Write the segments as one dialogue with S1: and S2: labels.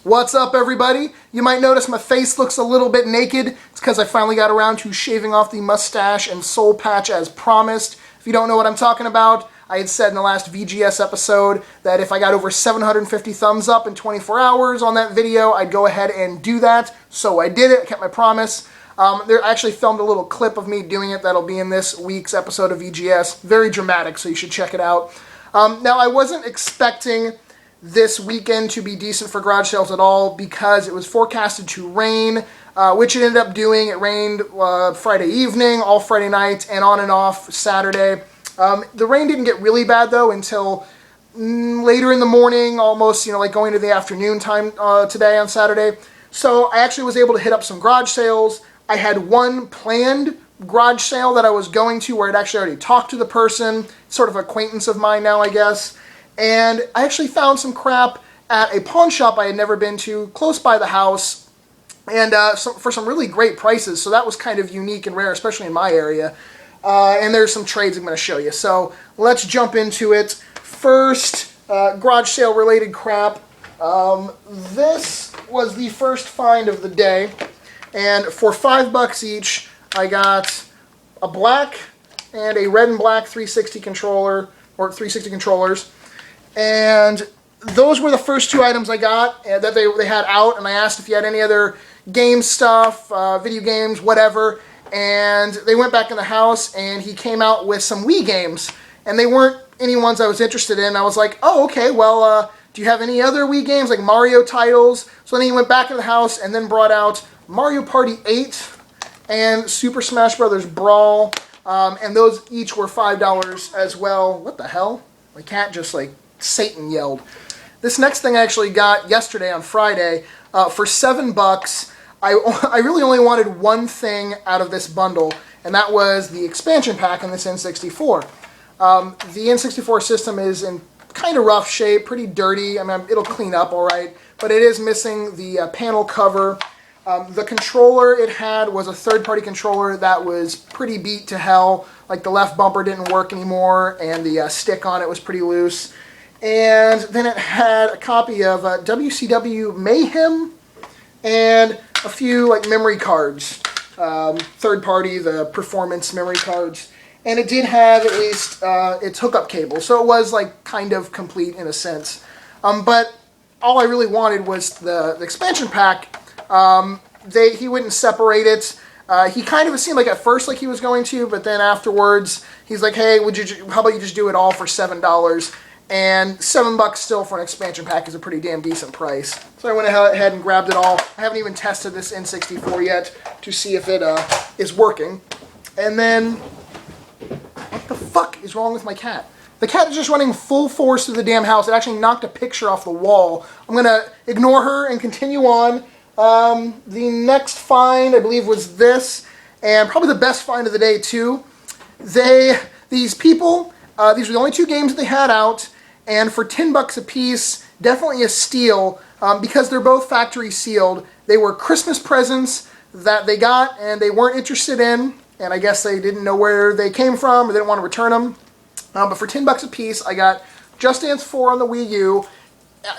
S1: What's up, everybody? You might notice my face looks a little bit naked. It's because I finally got around to shaving off the mustache and soul patch as promised. If you don't know what I'm talking about, I had said in the last VGS episode that if I got over 750 thumbs up in 24 hours on that video, I'd go ahead and do that. So I did it. I kept my promise. I actually filmed a little clip of me doing it that'll be in this week's episode of VGS. Very dramatic, so you should check it out. Now, I wasn't expecting this weekend to be decent for garage sales at all because it was forecasted to rain, which it ended up doing. It rained Friday evening, all Friday night, and on and off Saturday. The rain didn't get really bad, though, until later in the morning, almost, like going to the afternoon time today on Saturday. So I actually was able to hit up some garage sales. I had one planned garage sale that I was going to where I'd actually already talked to the person, sort of acquaintance of mine now, I guess. And I actually found some crap at a pawn shop I had never been to, close by the house, and for some really great prices. So that was kind of unique and rare, especially in my area. And there's some trades I'm going to show you. So let's jump into it. First, garage sale related crap. This was the first find of the day. And for $5 each, I got a black and a red and black 360 controller, or 360 controllers. And those were the first two items I got that they had out, and I asked if you had any other game stuff, video games, whatever, and they went back in the house, and he came out with some Wii games, and they weren't any ones I was interested in. I was like, oh, okay, well, do you have any other Wii games, like Mario titles? So then he went back in the house and then brought out Mario Party 8 and Super Smash Bros. Brawl, and those each were $5 as well. What the hell? My cat just, Satan yelled. This next thing I actually got yesterday on Friday for $7. I really only wanted one thing out of this bundle, and that was the expansion pack in this N64. The N64 system is in kind of rough shape, pretty dirty. I mean, it'll clean up all right, but it is missing the panel cover. The controller it had was a third-party controller that was pretty beat to hell. Like, the left bumper didn't work anymore, and the stick on it was pretty loose. And then it had a copy of WCW Mayhem and a few memory cards, third party, the performance memory cards. And it did have at least its hookup cable, so it was kind of complete in a sense. But all I really wanted was the expansion pack. He wouldn't separate it. He kind of seemed at first like he was going to, but then afterwards he's like, hey, how about you just do it all for $7? And $7 still for an expansion pack is a pretty damn decent price. So I went ahead and grabbed it all. I haven't even tested this N64 yet to see if it is working. And then, what the fuck is wrong with my cat? The cat is just running full force through the damn house. It actually knocked a picture off the wall. I'm going to ignore her and continue on. The next find, I believe, was this, and probably the best find of the day, too. These people, these were the only two games that they had out, and for $10 a piece, definitely a steal, because they're both factory sealed. They were Christmas presents that they got, and they weren't interested in, and I guess they didn't know where they came from, or they didn't want to return them. But for $10 a piece, I got Just Dance 4 on the Wii U.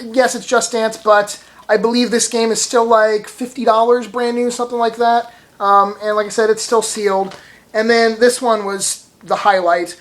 S1: Yes, it's Just Dance, but I believe this game is still $50 brand new, something like that. And like I said, it's still sealed. And then this one was the highlight.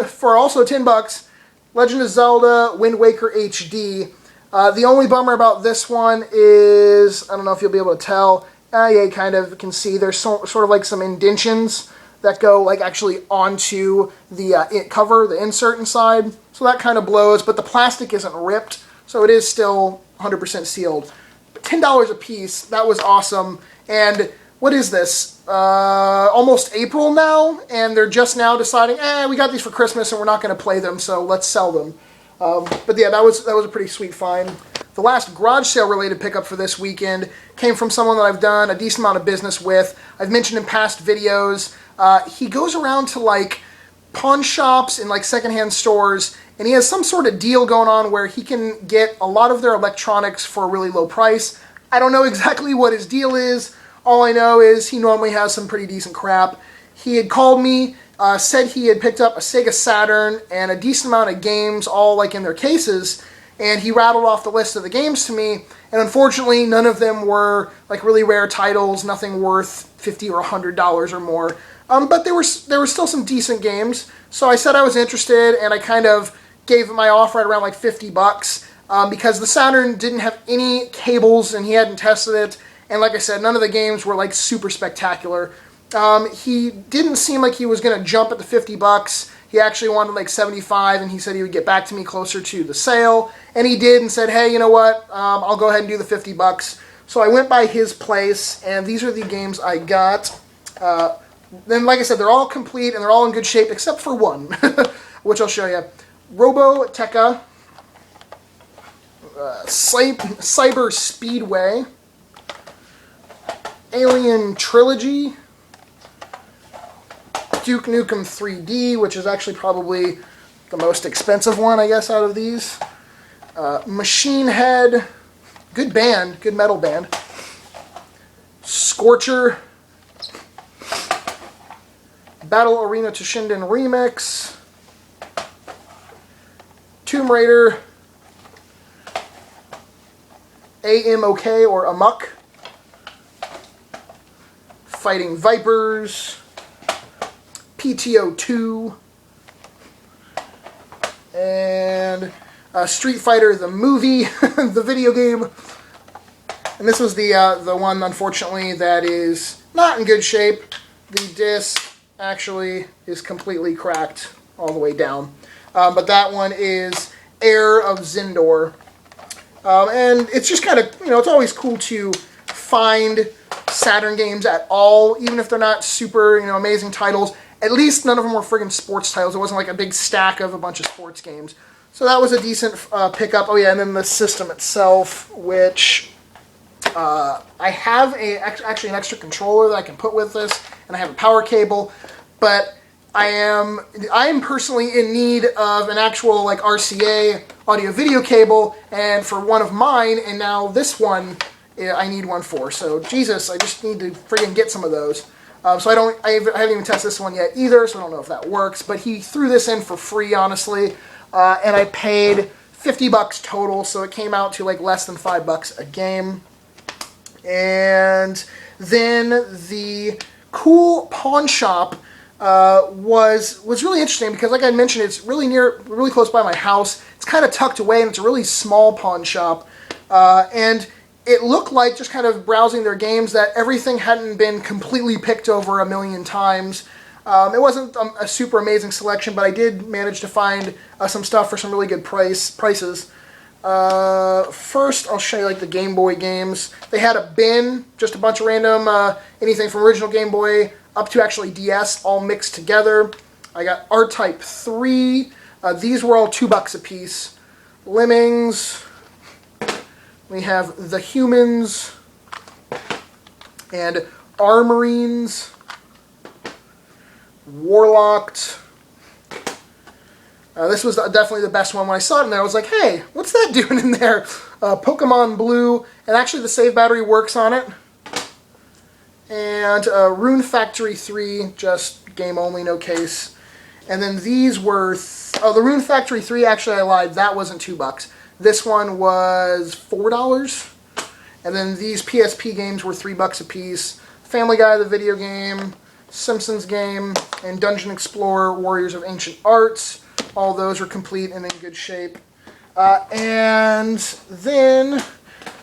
S1: For also $10, Legend of Zelda Wind Waker HD. The only bummer about this one is, I don't know if you'll be able to tell. Yeah, you kind of can see there's sort of some indentions that go actually onto the cover, the insert inside. So that kind of blows, but the plastic isn't ripped, so it is still 100% sealed. But $10 a piece, that was awesome. And what is this? Almost April now, and they're just now deciding, we got these for Christmas and we're not going to play them, so let's sell them. But yeah, that was a pretty sweet find. The last garage sale related pickup for this weekend came from someone that I've done a decent amount of business with. I've mentioned in past videos. He goes around to pawn shops and secondhand stores, and he has some sort of deal going on where he can get a lot of their electronics for a really low price. I don't know exactly what his deal is. All I know is he normally has some pretty decent crap. He had called me, said he had picked up a Sega Saturn and a decent amount of games all in their cases, and he rattled off the list of the games to me, and unfortunately none of them were like really rare titles, nothing worth $50 or $100 or more. But there were still some decent games, so I said I was interested, and I kind of gave my offer at around like $50 because the Saturn didn't have any cables and he hadn't tested it, and like I said, none of the games were like super spectacular. He didn't seem like he was going to jump at the $50. He actually wanted like $75, and he said he would get back to me closer to the sale, and he did, and said, hey, you know what, I'll go ahead and do the $50. So I went by his place, and these are the games I got. Then, like I said, they're all complete, and they're all in good shape, except for one, which I'll show you. Roboteka, Cyber Speedway, Alien Trilogy, Duke Nukem 3D, which is actually probably the most expensive one, I guess, out of these. Machine Head, good band, good metal band. Scorcher, Battle Arena Toshinden Remix, Tomb Raider, AMOK or Amok, Fighting Vipers, PTO 2, and Street Fighter the movie, the video game. And this was the one, unfortunately, that is not in good shape. The disc actually is completely cracked all the way down. But that one is Heir of Zindor. And it's just kind of, it's always cool to find Saturn games at all, even if they're not super, amazing titles. At least none of them were friggin' sports titles. It wasn't like a big stack of a bunch of sports games. So that was a decent pickup. Oh yeah, and then the system itself, which I have actually an extra controller that I can put with this, and I have a power cable, but I am personally in need of an actual like RCA audio video cable, and for one of mine, and now this one I need one for. So Jesus, I just need to friggin' get some of those. So I haven't even tested this one yet either, so I don't know if that works. But he threw this in for free, honestly, and I paid $50 total, so it came out to like less than $5 a game. And then the cool pawn shop was really interesting because, like I mentioned, it's really close by my house. It's kind of tucked away, and it's a really small pawn shop, and it looked like, just kind of browsing their games, that everything hadn't been completely picked over a million times. It wasn't a super amazing selection, but I did manage to find some stuff for some really good prices. First, I'll show you like the Game Boy games. They had a bin, just a bunch of random, anything from original Game Boy up to actually DS, all mixed together. I got R-Type 3. These were all $2 a piece. Lemmings. We have The Humans and Armorines, Warlocked. This was definitely the best one. When I saw it in there, I was like, hey, what's that doing in there? Pokemon Blue, and actually the save battery works on it. And Rune Factory 3, just game only, no case. And then these were, the Rune Factory 3, actually I lied, that wasn't $2. This one was $4. And then these PSP games were $3 a piece. Family Guy, the video game, Simpsons game, and Dungeon Explorer, Warriors of Ancient Arts. All those are complete and in good shape. And then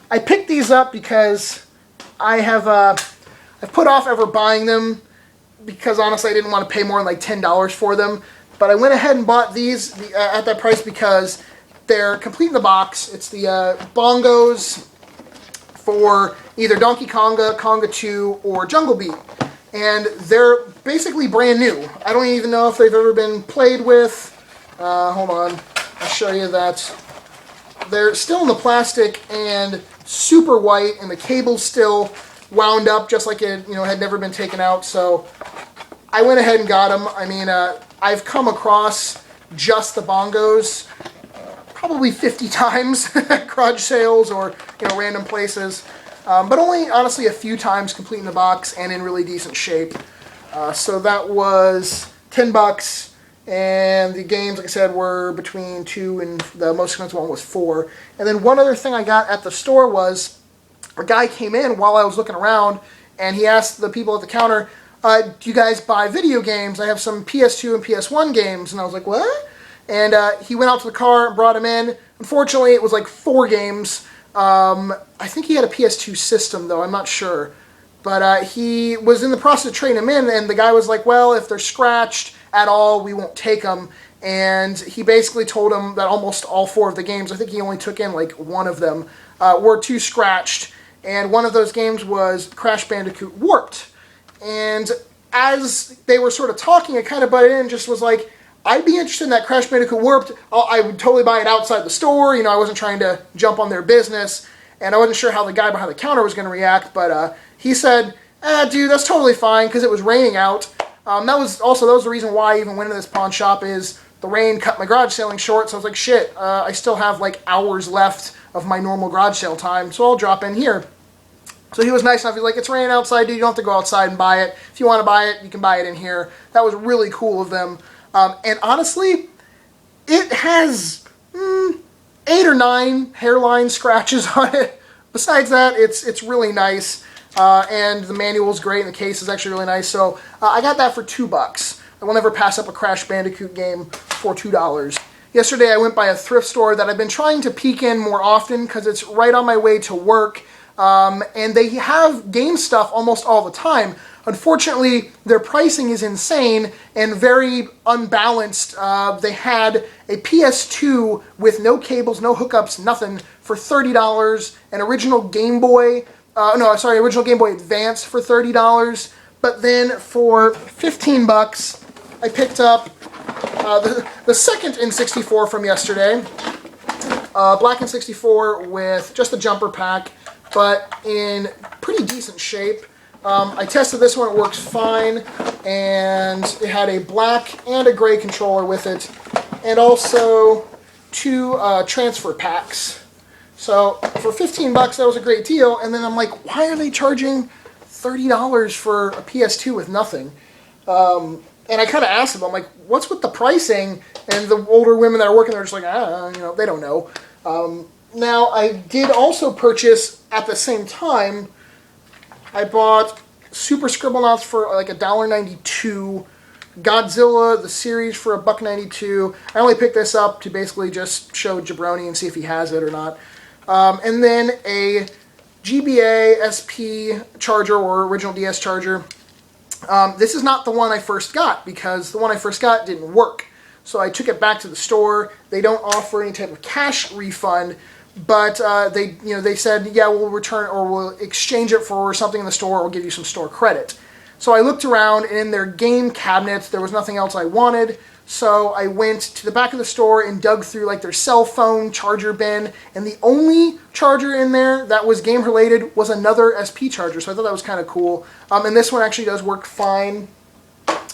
S1: I picked these up because I've put off ever buying them because honestly I didn't want to pay more than like $10 for them. But I went ahead and bought these at that price because they're complete in the box. It's the bongos for either Donkey Konga, Konga 2, or Jungle Beat. And they're basically brand new. I don't even know if they've ever been played with. Hold on. I'll show you that. They're still in the plastic and super white, and the cable's still wound up just like it had never been taken out. So I went ahead and got them. I mean, I've come across just the bongos probably 50 times at garage sales or random places, but only honestly a few times complete in the box and in really decent shape. So that was $10, And the games, like I said, were between 2 and the most expensive one was 4. And then one other thing I got at the store was a guy came in while I was looking around, and he asked the people at the counter, do you guys buy video games? I have some PS2 and PS1 games. And I was like, what? And he went out to the car and brought them in. Unfortunately, it was like 4 games. I think he had a PS2 system, though. I'm not sure. But he was in the process of trading them in, and the guy was like, well, if they're scratched at all, we won't take them. And he basically told him that almost all 4 of the games, I think he only took in like 1 of them, were too scratched. And one of those games was Crash Bandicoot Warped. And as they were sort of talking, I kind of butted in and just was like, I'd be interested in that Crash Bandicoot Warped. I would totally buy it outside the store. You know, I wasn't trying to jump on their business. And I wasn't sure how the guy behind the counter was going to react. But he said, dude, that's totally fine, because it was raining out. That was the reason why I even went into this pawn shop, is the rain cut my garage sailing short. So I was like, shit, I still have like hours left of my normal garage sale time, so I'll drop in here. So he was nice enough. He's like, it's raining outside, dude. You don't have to go outside and buy it. If you want to buy it, you can buy it in here. That was really cool of them. And honestly, it has 8 or 9 hairline scratches on it. Besides that, it's really nice. And the manual is great, and the case is actually really nice. So I got that for $2. I will never pass up a Crash Bandicoot game for $2. Yesterday I went by a thrift store that I've been trying to peek in more often because it's right on my way to work. And they have game stuff almost all the time. Unfortunately, their pricing is insane and very unbalanced. They had a PS2 with no cables, no hookups, nothing, for $30. An original Game Boy, original Game Boy Advance for $30. But then for $15, I picked up the second N64 from yesterday. Black N64 with just the jumper pack, but in pretty decent shape. I tested this one, it works fine, and it had a black and a gray controller with it, and also 2 transfer packs. So for $15, that was a great deal, and then I'm like, why are they charging $30 for a PS2 with nothing? And I kind of asked them, I'm like, what's with the pricing? And the older women that are working there are just like, they don't know. Now, I did also purchase, at the same time, I bought Super Scribblenauts for like $1.92, Godzilla, the series, for $1.92. I only picked this up to basically just show Jabroni and see if he has it or not. And then a GBA SP charger, or original DS charger. This is not the one I first got, because the one I first got didn't work. So I took it back to the store. They don't offer any type of cash refund, but they said, yeah, we'll return, or we'll exchange it for something in the store, or we'll give you some store credit. So I looked around, and in their game cabinets, there was nothing else I wanted. So I went to the back of the store and dug through like their cell phone charger bin, and the only charger in there that was game related was another SP charger. So I thought that was kind of cool. And this one actually does work fine.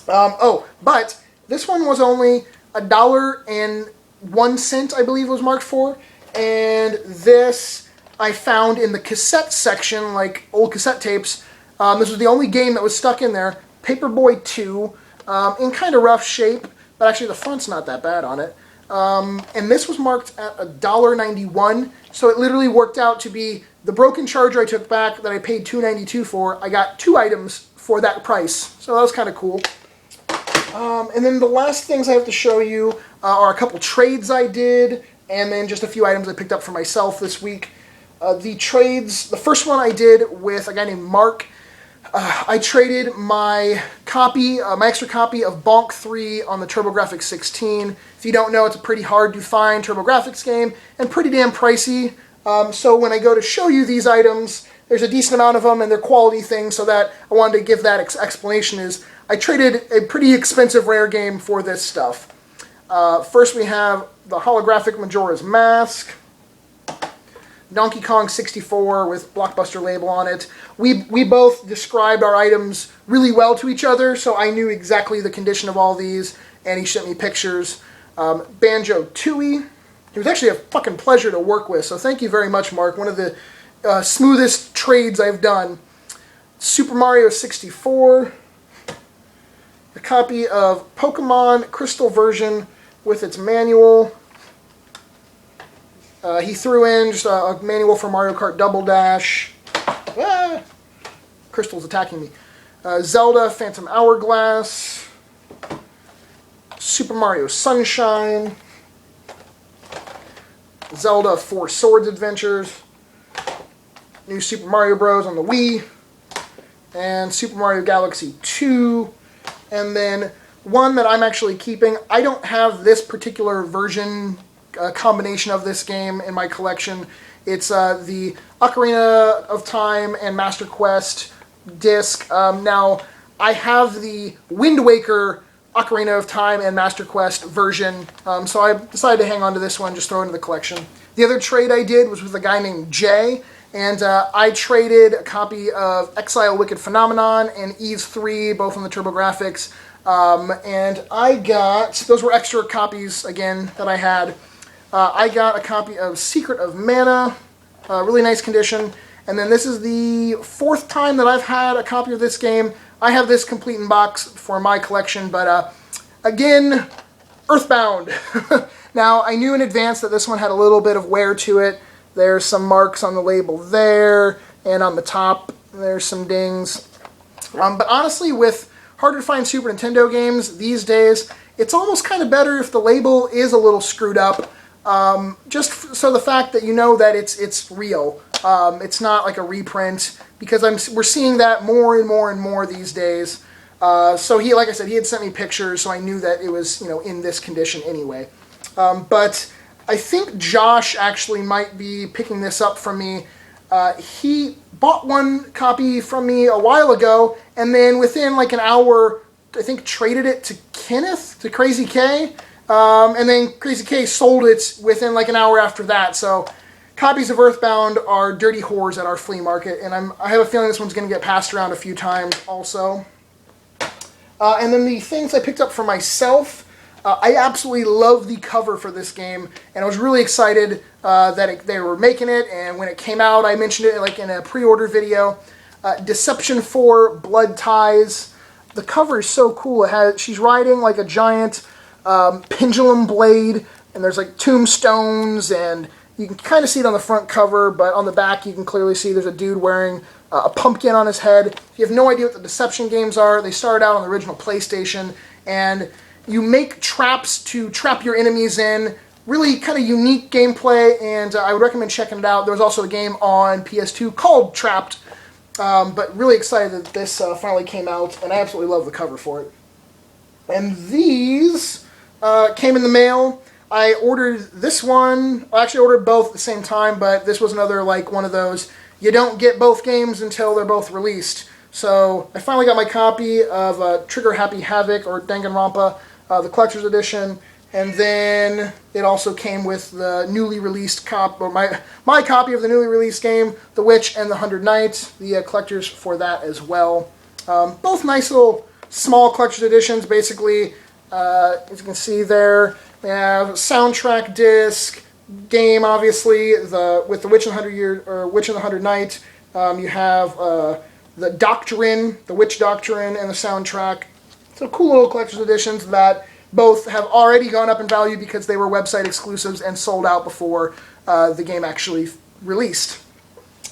S1: But this one was only $1.01, I believe it was marked for. And this I found in the cassette section, like old cassette tapes. This was the only game that was stuck in there. Paperboy 2, in kind of rough shape, but actually the front's not that bad on it. And this was marked at $1.91, so it literally worked out to be the broken charger I took back that I paid $2.92 for. I got 2 items for that price, so that was kind of cool. And then the last things I have to show you are a couple trades I did, and then just a few items I picked up for myself this week. The trades, the first one I did with a guy named Mark. I traded my extra copy of Bonk 3 on the TurboGrafx 16. If you don't know, it's a pretty hard to find TurboGrafx game, and pretty damn pricey. So when I go to show you these items, there's a decent amount of them, and they're quality things, so that I wanted to give that explanation is, I traded a pretty expensive rare game for this stuff. First we have the holographic Majora's Mask, Donkey Kong 64 with Blockbuster label on it. We both described our items really well to each other, so I knew exactly the condition of all these, and he sent me pictures. Banjo-Tooie. He was actually a fucking pleasure to work with, so thank you very much, Mark. One of the smoothest trades I've done. Super Mario 64. a copy of Pokemon Crystal version with its manual. He threw in just a manual for Mario Kart Double Dash. Ah! Crystal's attacking me. Zelda Phantom Hourglass. Super Mario Sunshine. Zelda Four Swords Adventures. New Super Mario Bros. On the Wii. And Super Mario Galaxy 2. And then one that I'm actually keeping. I don't have this particular version combination of this game in my collection. It's the Ocarina of Time and Master Quest disc. Now, I have the Wind Waker Ocarina of Time and Master Quest version, so I decided to hang on to this one, just throw it into the collection. The other trade I did was with a guy named Jay, and I traded a copy of Exile Wicked Phenomenon and Eve 3, both on the TurboGrafx, and I got, those were extra copies, again, that I had. I got a copy of Secret of Mana, really nice condition. And then this is the 4th time that I've had a copy of this game. I have this complete in box for my collection, but again, Earthbound. Now, I knew in advance that this one had a little bit of wear to it. There's some marks on the label there, and on the top, there's some dings. But honestly, with harder to find Super Nintendo games these days, it's almost kind of better if the label is a little screwed up. Just so the fact that you know that it's real. It's not like a reprint, because we're seeing that more and more and more these days. So he, like I said, he had sent me pictures, so I knew that it was, you know, in this condition anyway. But I think Josh actually might be picking this up from me. He bought one copy from me a while ago, and then within like an hour, I think traded it to Kenneth, to Crazy K. And then Crazy K sold it within like an hour after that. So copies of Earthbound are dirty whores at our flea market, and I have a feeling this one's going to get passed around a few times also. And then the things I picked up for myself, I absolutely love the cover for this game, and I was really excited that they were making it, and when it came out, I mentioned it like in a pre-order video. Deception 4 Blood Ties. The cover is so cool. She's riding like a giant pendulum blade, and there's like tombstones, and you can kind of see it on the front cover, but on the back you can clearly see there's a dude wearing a pumpkin on his head. If you have no idea what the Deception games are, they started out on the original PlayStation, and you make traps to trap your enemies in. Really kind of unique gameplay, and I would recommend checking it out. There was also a game on PS2 called Trapped, but really excited that this finally came out, and I absolutely love the cover for it. And these came in the mail. I ordered this one. I actually ordered both at the same time, but this was another like one of those, you don't get both games until they're both released. So I finally got my copy of Trigger Happy Havoc, or Danganronpa, the collector's edition, and then it also came with the newly released my copy of the newly released game, The Witch and the 100 Knights, the collectors for that as well. Both nice little small collector's editions, basically. As you can see there, we have soundtrack disc, game, obviously, with the Witch and the 100 Knights. You have the Doctrine, the Witch Doctrine, and the soundtrack. So cool little collector's editions that both have already gone up in value because they were website exclusives and sold out before the game actually released.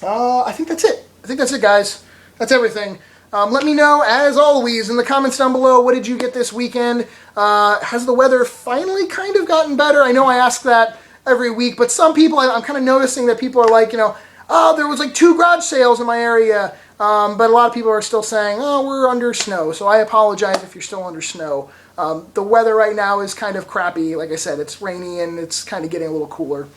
S1: I think that's it. I think that's it, guys. That's everything. Let me know, as always, in the comments down below, what did you get this weekend? Has the weather finally kind of gotten better? I know I ask that every week, but some people, I'm kind of noticing that people are like, you know, oh, there was like 2 garage sales in my area, but a lot of people are still saying, oh, we're under snow, so I apologize if you're still under snow. The weather right now is kind of crappy. Like I said, it's rainy and it's kind of getting a little cooler.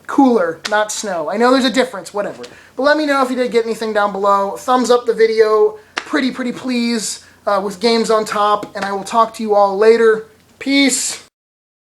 S1: Cooler, not snow. I know there's a difference, whatever. But let me know if you did get anything down below. Thumbs up the video, pretty please, with games on top, and I will talk to you all later. Peace!